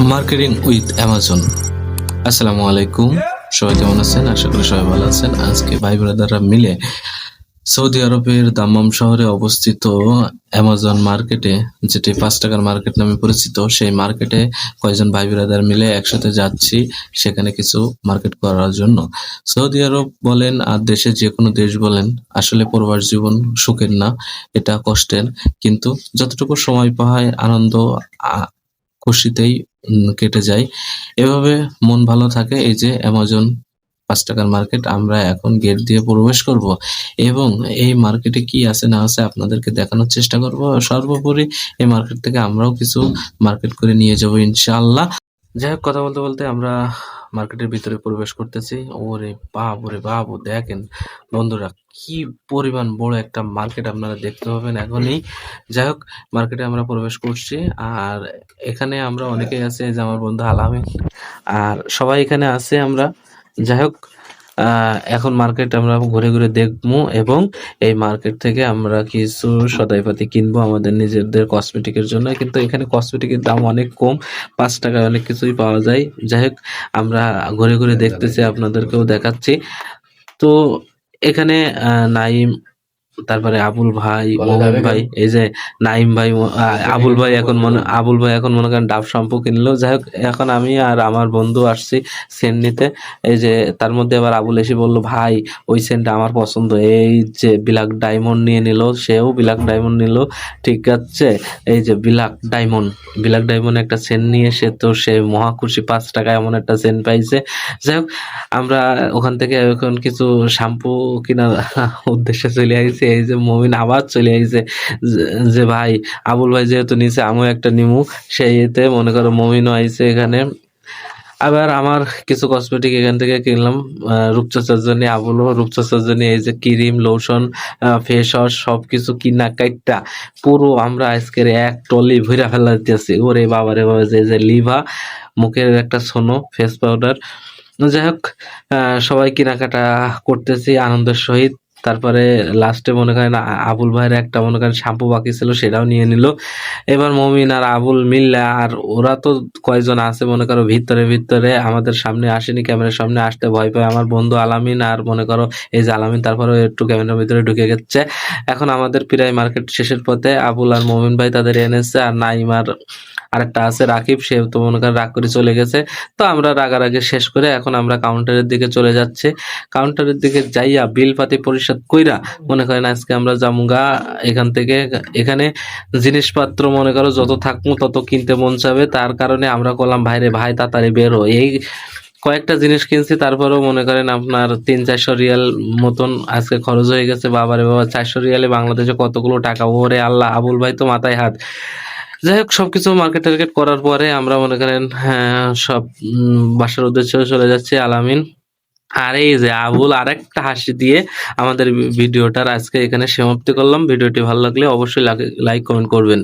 Marketing with Amazon. আসসালামু আলাইকুম, সবাই কেমন আছেন? আশা করি সবাই ভালো আছেন। আজকে ভাই ব্রাদাররা মিলে সৌদি আরবের দাম্মাম শহরে অবস্থিত অ্যামাজন মার্কেটে, যেটি ৫ টাকার মার্কেট নামে পরিচিত, সেই মার্কেটে কয়েকজন ভাই ব্রাদার মিলে একসাথে যাচ্ছি সেখানে কিছু মার্কেট করার জন্য। সৌদি আরব বলেন আর দেশের যে কোনো দেশ বলেন, আসলে প্রবাস জীবন সুখের না, এটা কষ্টের। কিন্তু যতটুকু সময় পায় আনন্দ খুশিতেই কেটে যায়। এভাবে মন ভালো থাকে। এই যে অ্যামাজন ৫ টাকার মার্কেট, আমরা এখন গেট দিয়ে প্রবেশ করব এবং এই মার্কেটে কি আছে না আছে আপনাদেরকে দেখানোর চেষ্টা করব। সর্বোপরি এই মার্কেট থেকে আমরাও কিছু মার্কেট করে নিয়ে যাব ইনশাআল্লাহ। যাই হোক, কথা বলতে বলতে আমরা মার্কেটের ভিতরে প্রবেশ করতেছি। ওরে বাপ! ওরে বাপ! দেখেন বন্ধুরা, কি পরিমাণ বড় একটা মার্কেট আপনারা দেখতে পাবেন এখনই। যাই হোক, মার্কেটে আমরা প্রবেশ করছি। আর এখানে আমরা অনেকেই আছি, এই যে আমার বন্ধু আলামিন আর সবাই এখানে আছে আমরা। যাই হোক, এখন মার্কেট আমরা ঘুরে ঘুরে দেখবো এবং এই মার্কেট থেকে আমরা কিছু সদাইপাতি কিনবো আমাদের নিজেদের কসমেটিকের জন্য। কিন্তু এখানে কসমেটিকের দাম অনেক কম, ৫ টাকায় অনেক কিছুই পাওয়া যায়। যাই হোক, আমরা ঘুরে ঘুরে দেখতেছি, আপনাদেরকেও দেখাচ্ছি। তো এখানে নাইম, তারপরে আবুল ভাই, মোমিন ভাই, এই যে নাইম ভাই, আবুল ভাই এখন মনে করেন ডাব শ্যাম্পু কিনলো। যাই হোক, এখন আমি আর আমার বন্ধু আসছি সেন্ট নিতে। এই যে তার মধ্যে আবার আবুল এসে বলল, ভাই ওই সেন্টটা আমার পছন্দ। এই যে ব্ল্যাক ডায়মন্ড নিয়ে নিল, সেও ব্ল্যাক ডায়মন্ড নিল। ঠিক আছে, এই যে ব্ল্যাক ডায়মন্ড একটা সেন্ট নিয়ে সে মহা খুশি, ৫ টাকায় এমন একটা সেন্ট পাইছে। যাই হোক, আমরা ওখান থেকে এখন কিছু শ্যাম্পু কেনার উদ্দেশ্যে চলে আইছি। এই যে মমিন আবার চলে আইছে যে ভাই, আবুল ভাই যেহেতু নিচে আমিও একটা নিমু, সেইতে মনে করো মমিনও আইছে এখানে। আবার আমার কিছু কসমেটিক এখান থেকে কিনলাম রূপচর্চার জন্য, আবুলও রূপচর্চার জন্য। এই যে ক্রিম, লোশন, ফেস ওয়াশ সবকিছু কিনা কাইটটা পুরো আমরা আজকের এক ট্রলি ভইরা ফেলাইতেছি। ওরে বাবারে বাবা! যে লিভা মুখের একটা সোনো ফেস পাউডার। যাই হোক, সবাই কেনাকাটা করতেছি আনন্দের সহিত। তারপরে লাস্টে মনে করেন আবুল ভাইয়ের একটা মনে করেন শ্যাম্পু বাকি ছিল, সেটাও নিয়ে নিল। এবার মমিন আর আবুল মিললা, আর ওরা তো কয়জন আছে মনে করো ভিতরে আমাদের সামনে আসেনি, ক্যামেরার সামনে আসতে ভয় পায়। আমার বন্ধু আলামিন আর মনে করো এই যে আলামিন, তারপরে একটু ক্যামেরার ভিতরে ঢুকে গেছে। এখন আমাদের প্রায় মার্কেট শেষের পথে। আবুল আর মমিন ভাই তাদের এনেছে, আর নাইম আর আরেকটা আছে রাকিব, সে তো মনে করেন রাগ করে চলে গেছে। তো আমরা রাগারাগি শেষ করে এখন আমরা কাউন্টারের দিকে চলে যাচ্ছি। কাউন্টারের দিকে যাইয়া বিল পাতি পরিশোধ কইরা মনে করেন আজকে আমরা জামুগা এখান থেকে। এখানে জিনিসপত্র মনে করো যত থাকবো তত কিনতে মন চাবে, তার কারণে আমরা বললাম ভাইরে ভাই তাড়াতাড়ি বের হো। এই কয়েকটা জিনিস কিনছি, তারপরেও মনে করেন আপনার ৩-৪০০ রিয়াল মতন আজকে খরচ হয়ে গেছে। বাবারে বাবা, ৪০০ রিয়ালে বাংলাদেশে কতগুলো টাকা! ওরে আল্লাহ! আবুল ভাই তো মাথায় হাত। যাই হোক, সবকিছু মার্কেট টার্গেট করার পরে আমরা মনে করেন সব বাসার উদ্দেশ্যে চলে যাচ্ছি। আলামিন আর এই যে আবুল আরেকটা হাসি দিয়ে আমাদের ভিডিওটার আজকে এখানে সমাপ্তি করলাম। ভিডিওটি ভালো লাগলে অবশ্যই লাইক কমেন্ট করবেন।